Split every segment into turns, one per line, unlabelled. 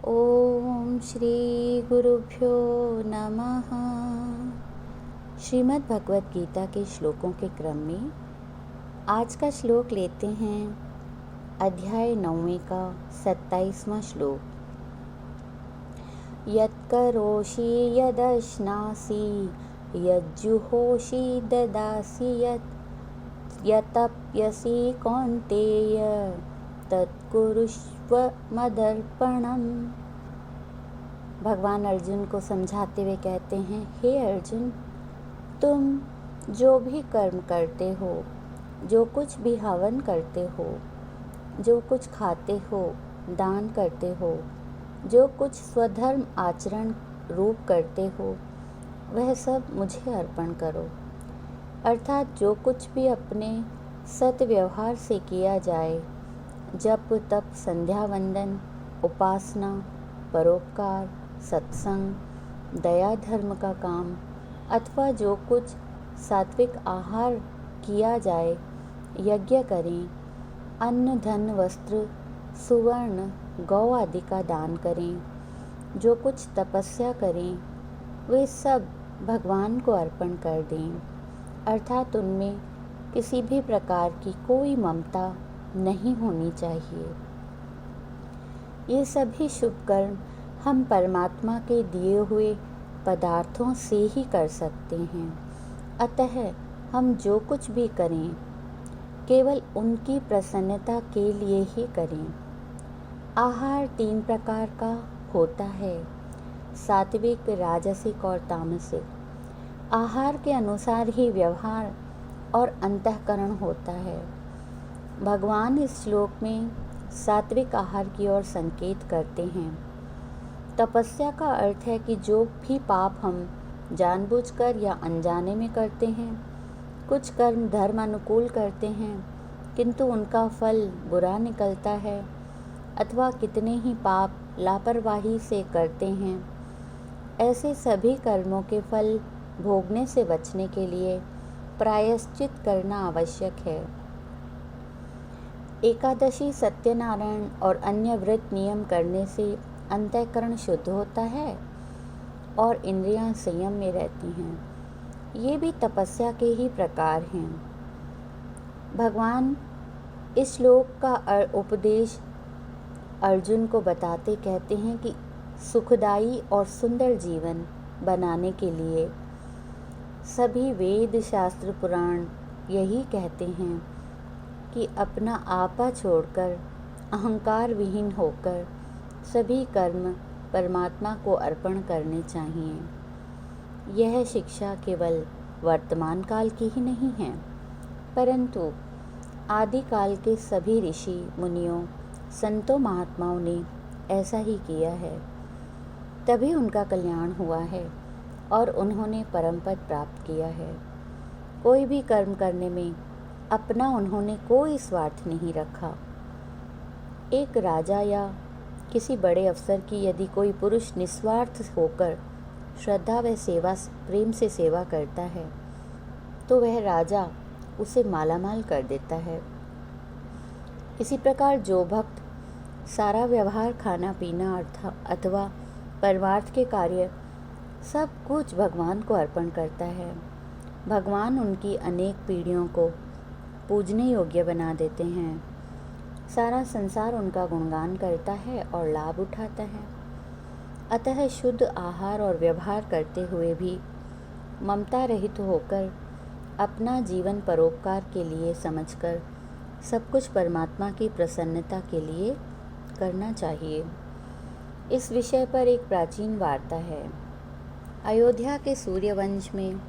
ओम श्री गुरुभ्यो नमः। श्रीमद् भगवत गीता के श्लोकों के क्रम में आज का श्लोक लेते हैं अध्याय 9 का 27वां श्लोक। यत्करोषि यदश्नासि यज्जुहोषि ददासि यतप्यसि कौन्तेय तत्कुरुष्व मदर्पणम्। भगवान अर्जुन को समझाते हुए कहते हैं, हे अर्जुन, तुम जो भी कर्म करते हो, जो कुछ भी हवन करते हो, जो कुछ खाते हो, दान करते हो, जो कुछ स्वधर्म आचरण रूप करते हो, वह सब मुझे अर्पण करो। अर्थात जो कुछ भी अपने सत व्यवहार से किया जाए, जप तप संध्या वंदन, उपासना, परोपकार, सत्संग, दया धर्म का काम, अथवा जो कुछ सात्विक आहार किया जाए, यज्ञ करें, अन्न धन वस्त्र सुवर्ण गौ आदि का दान करें, जो कुछ तपस्या करें, वे सब भगवान को अर्पण कर दें। अर्थात उनमें किसी भी प्रकार की कोई ममता नहीं होनी चाहिए। ये सभी शुभ कर्म हम परमात्मा के दिए हुए पदार्थों से ही कर सकते हैं। अतः हम जो कुछ भी करें, केवल उनकी प्रसन्नता के लिए ही करें। आहार 3 प्रकार का होता है, सात्विक, राजसिक और तामसिक। आहार के अनुसार ही व्यवहार और अंतःकरण होता है। भगवान इस श्लोक में सात्विक आहार की ओर संकेत करते हैं। तपस्या का अर्थ है कि जो भी पाप हम जानबूझकर या अनजाने में करते हैं, कुछ कर्म धर्म अनुकूल करते हैं किंतु उनका फल बुरा निकलता है, अथवा कितने ही पाप लापरवाही से करते हैं, ऐसे सभी कर्मों के फल भोगने से बचने के लिए प्रायश्चित करना आवश्यक है। एकादशी, सत्यनारायण और अन्य व्रत नियम करने से अंतःकरण शुद्ध होता है और इंद्रियां संयम में रहती हैं। ये भी तपस्या के ही प्रकार हैं। भगवान इस श्लोक का उपदेश अर्जुन को बताते कहते हैं कि सुखदायी और सुंदर जीवन बनाने के लिए सभी वेद शास्त्र पुराण यही कहते हैं कि अपना आपा छोड़कर, अहंकार विहीन होकर सभी कर्म परमात्मा को अर्पण करने चाहिए। यह शिक्षा केवल वर्तमान काल की ही नहीं है, परंतु आदिकाल के सभी ऋषि मुनियों, संतों, महात्माओं ने ऐसा ही किया है। तभी उनका कल्याण हुआ है और उन्होंने परम पद प्राप्त किया है। कोई भी कर्म करने में अपना उन्होंने कोई स्वार्थ नहीं रखा। एक राजा या किसी बड़े अफसर की यदि कोई पुरुष निस्वार्थ होकर श्रद्धा व सेवा प्रेम से सेवा करता है, तो वह राजा उसे मालामाल कर देता है। इसी प्रकार जो भक्त सारा व्यवहार, खाना पीना अथवा परमार्थ के कार्य सब कुछ भगवान को अर्पण करता है, भगवान उनकी अनेक पीढ़ियों को पूजने योग्य बना देते हैं। सारा संसार उनका गुणगान करता है और लाभ उठाता है। अतः शुद्ध आहार और व्यवहार करते हुए भी ममता रहित होकर अपना जीवन परोपकार के लिए समझकर सब कुछ परमात्मा की प्रसन्नता के लिए करना चाहिए। इस विषय पर एक प्राचीन वार्ता है। अयोध्या के सूर्यवंश में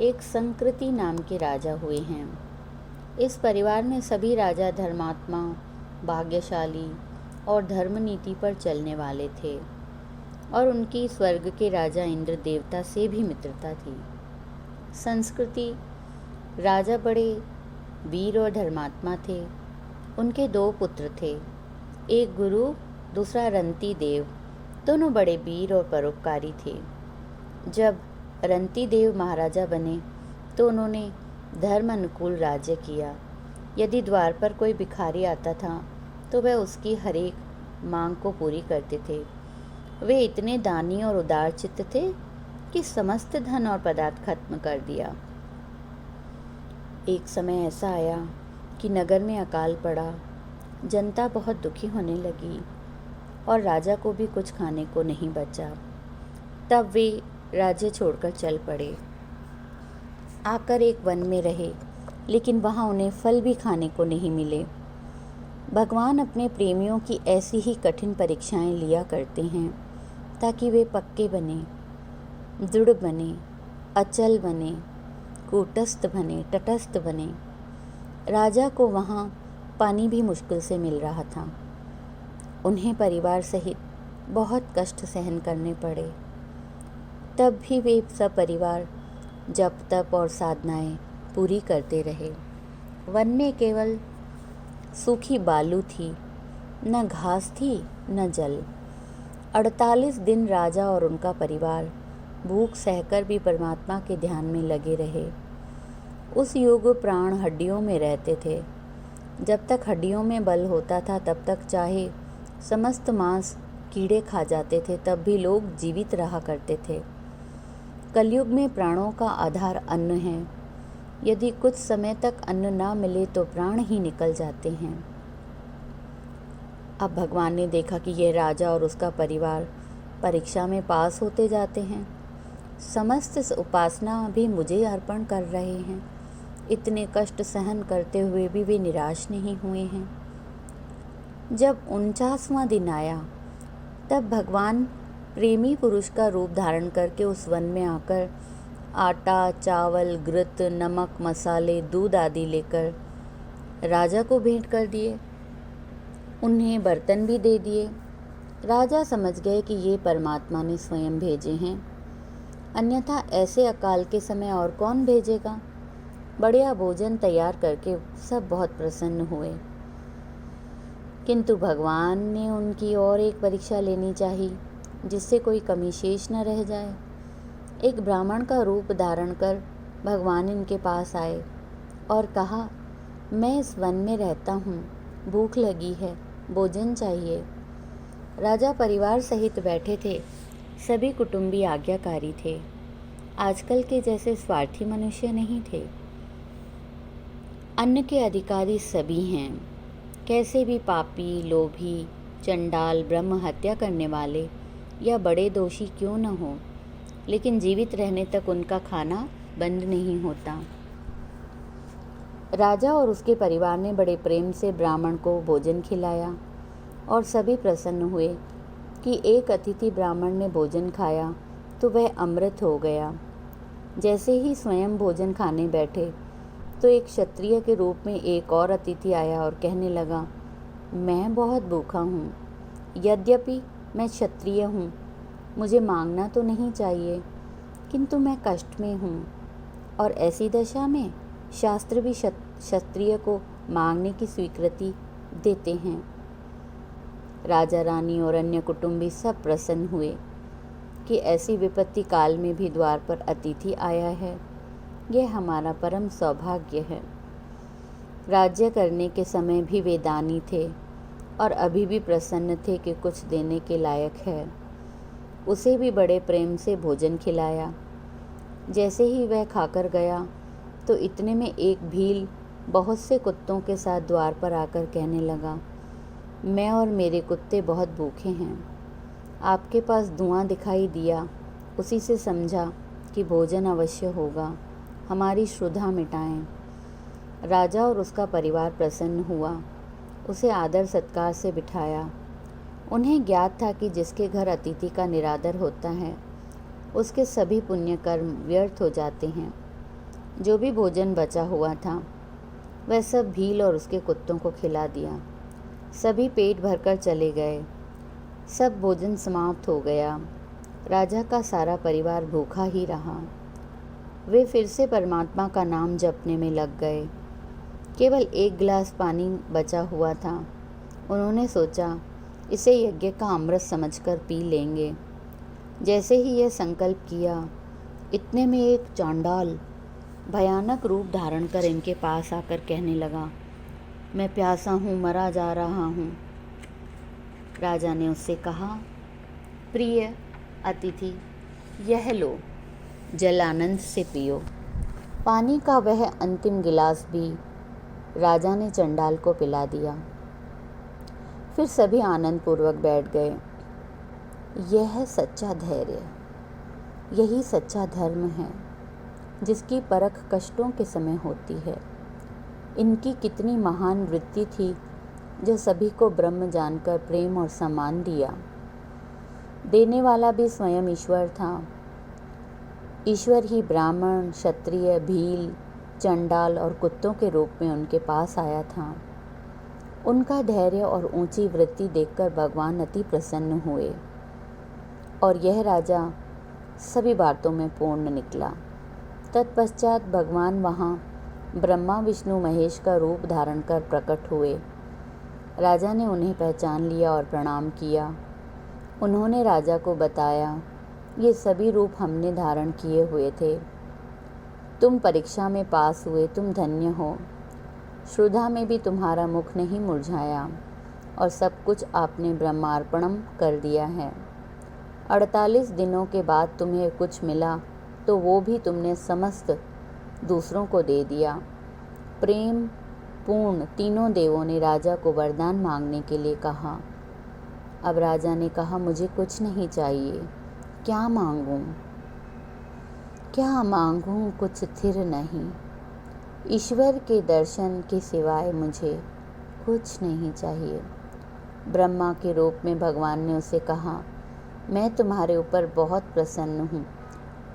एक संकृति नाम के राजा हुए हैं। इस परिवार में सभी राजा धर्मात्मा, भाग्यशाली और धर्म नीति पर चलने वाले थे और उनकी स्वर्ग के राजा इंद्र देवता से भी मित्रता थी। संस्कृति राजा बड़े वीर और धर्मात्मा थे। उनके 2 पुत्र थे, एक गुरु, दूसरा रंती देव। दोनों बड़े वीर और परोपकारी थे। जब रंती देव महाराजा बने तो उन्होंने धर्म अनुकूल राज्य किया। यदि द्वार पर कोई भिखारी आता था तो वह उसकी हर एक मांग को पूरी करते थे। वे इतने दानी और उदार चित्त थे कि समस्त धन और पदार्थ खत्म कर दिया। एक समय ऐसा आया कि नगर में अकाल पड़ा, जनता बहुत दुखी होने लगी और राजा को भी कुछ खाने को नहीं बचा। तब वे राज्य छोड़कर चल पड़े। आकर एक वन में रहे, लेकिन वहाँ उन्हें फल भी खाने को नहीं मिले। भगवान अपने प्रेमियों की ऐसी ही कठिन परीक्षाएं लिया करते हैं ताकि वे पक्के बने, दृढ़ बने, अचल बने, कूटस्थ बने, तटस्थ बने। राजा को वहाँ पानी भी मुश्किल से मिल रहा था। उन्हें परिवार सहित बहुत कष्ट सहन करने पड़े। तब भी वे सब परिवार जप तप और साधनाएं पूरी करते रहे। वन में केवल सूखी बालू थी, न घास थी न जल। 48 दिन राजा और उनका परिवार भूख सहकर भी परमात्मा के ध्यान में लगे रहे। उस युग प्राण हड्डियों में रहते थे। जब तक हड्डियों में बल होता था तब तक चाहे समस्त मांस कीड़े खा जाते थे, तब भी लोग जीवित रहा करते थे। कलयुग में प्राणों का आधार अन्न है। यदि कुछ समय तक अन्न ना मिले तो प्राण ही निकल जाते हैं। अब भगवान ने देखा कि यह राजा और उसका परिवार परीक्षा में पास होते जाते हैं। समस्त उपासना भी मुझे अर्पण कर रहे हैं। इतने कष्ट सहन करते हुए भी वे निराश नहीं हुए हैं। जब 49वां दिन आया तब भगवान प्रेमी पुरुष का रूप धारण करके उस वन में आकर आटा, चावल, घृत, नमक, मसाले, दूध आदि लेकर राजा को भेंट कर दिए। उन्हें बर्तन भी दे दिए। राजा समझ गए कि ये परमात्मा ने स्वयं भेजे हैं, अन्यथा ऐसे अकाल के समय और कौन भेजेगा। बढ़िया भोजन तैयार करके सब बहुत प्रसन्न हुए। किंतु भगवान ने उनकी और एक परीक्षा लेनी चाहिए, जिससे कोई कमी शेष न रह जाए। एक ब्राह्मण का रूप धारण कर भगवान इनके पास आए और कहा, मैं इस वन में रहता हूँ, भूख लगी है, भोजन चाहिए। राजा परिवार सहित बैठे थे। सभी कुटुंबी आज्ञाकारी थे। आजकल के जैसे स्वार्थी मनुष्य नहीं थे। अन्न के अधिकारी सभी हैं। कैसे भी पापी, लोभी, चंडाल, ब्रह्म हत्या करने वाले या बड़े दोषी क्यों न हो, लेकिन जीवित रहने तक उनका खाना बंद नहीं होता। राजा और उसके परिवार ने बड़े प्रेम से ब्राह्मण को भोजन खिलाया और सभी प्रसन्न हुए कि एक अतिथि ब्राह्मण ने भोजन खाया तो वह अमृत हो गया। जैसे ही स्वयं भोजन खाने बैठे तो एक क्षत्रिय के रूप में एक और अतिथि आया और कहने लगा, मैं बहुत भूखा हूँ। यद्यपि मैं क्षत्रिय हूँ, मुझे मांगना तो नहीं चाहिए, किंतु मैं कष्ट में हूँ और ऐसी दशा में शास्त्र भी क्षत्रिय को मांगने की स्वीकृति देते हैं। राजा रानी और अन्य कुटुंबी सब प्रसन्न हुए कि ऐसी विपत्ति काल में भी द्वार पर अतिथि आया है। यह हमारा परम सौभाग्य है। राज्य करने के समय भी वे दानी थे और अभी भी प्रसन्न थे कि कुछ देने के लायक है। उसे भी बड़े प्रेम से भोजन खिलाया। जैसे ही वह खाकर गया तो इतने में एक भील बहुत से कुत्तों के साथ द्वार पर आकर कहने लगा, मैं और मेरे कुत्ते बहुत भूखे हैं। आपके पास धुआं दिखाई दिया, उसी से समझा कि भोजन अवश्य होगा। हमारी क्षुधा मिटाएं। राजा और उसका परिवार प्रसन्न हुआ। उसे आदर सत्कार से बिठाया। उन्हें ज्ञात था कि जिसके घर अतिथि का निरादर होता है उसके सभी पुण्य कर्म व्यर्थ हो जाते हैं। जो भी भोजन बचा हुआ था वह सब भील और उसके कुत्तों को खिला दिया। सभी पेट भरकर चले गए। सब भोजन समाप्त हो गया। राजा का सारा परिवार भूखा ही रहा। वे फिर से परमात्मा का नाम जपने में लग गए। केवल एक गिलास पानी बचा हुआ था। उन्होंने सोचा, इसे यज्ञ का अमृत समझकर पी लेंगे। जैसे ही यह संकल्प किया, इतने में एक चांडाल भयानक रूप धारण कर इनके पास आकर कहने लगा, मैं प्यासा हूँ, मरा जा रहा हूँ। राजा ने उससे कहा, प्रिय अतिथि, यह लो, जल आनंद से पियो। पानी का वह अंतिम गिलास भी राजा ने चंडाल को पिला दिया। फिर सभी आनंद पूर्वक बैठ गए। यह सच्चा धैर्य, यही सच्चा धर्म है, जिसकी परख कष्टों के समय होती है। इनकी कितनी महान वृत्ति थी जो सभी को ब्रह्म जानकर प्रेम और सम्मान दिया। देने वाला भी स्वयं ईश्वर था। ईश्वर ही ब्राह्मण, क्षत्रिय, भील, चंडाल और कुत्तों के रूप में उनके पास आया था। उनका धैर्य और ऊंची वृत्ति देखकर भगवान अति प्रसन्न हुए और यह राजा सभी बातों में पूर्ण निकला। तत्पश्चात भगवान वहाँ ब्रह्मा, विष्णु, महेश का रूप धारण कर प्रकट हुए। राजा ने उन्हें पहचान लिया और प्रणाम किया। उन्होंने राजा को बताया, ये सभी रूप हमने धारण किए हुए थे। तुम परीक्षा में पास हुए, तुम धन्य हो। श्रद्धा में भी तुम्हारा मुख नहीं मुरझाया और सब कुछ आपने ब्रह्मार्पणम कर दिया है। 48 दिनों के बाद तुम्हें कुछ मिला तो वो भी तुमने समस्त दूसरों को दे दिया। प्रेम पूर्ण तीनों देवों ने राजा को वरदान मांगने के लिए कहा। अब राजा ने कहा, मुझे कुछ नहीं चाहिए, क्या मांगूं? क्या मांगूं? कुछ स्थिर नहीं। ईश्वर के दर्शन के सिवाय मुझे कुछ नहीं चाहिए। ब्रह्मा के रूप में भगवान ने उसे कहा, मैं तुम्हारे ऊपर बहुत प्रसन्न हूँ।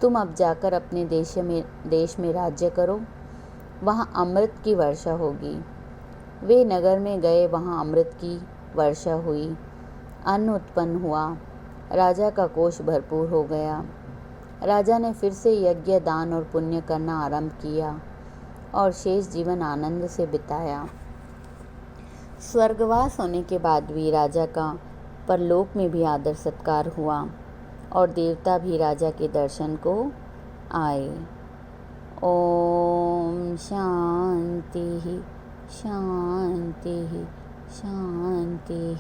तुम अब जाकर अपने देश में राज्य करो, वहाँ अमृत की वर्षा होगी। वे नगर में गए, वहाँ अमृत की वर्षा हुई, अन्न उत्पन्न हुआ, राजा का कोष भरपूर हो गया। राजा ने फिर से यज्ञ, दान और पुण्य करना आरंभ किया और शेष जीवन आनंद से बिताया। स्वर्गवास होने के बाद भी राजा का परलोक में भी आदर सत्कार हुआ और देवता भी राजा के दर्शन को आए। ओम शांति शांति शांति।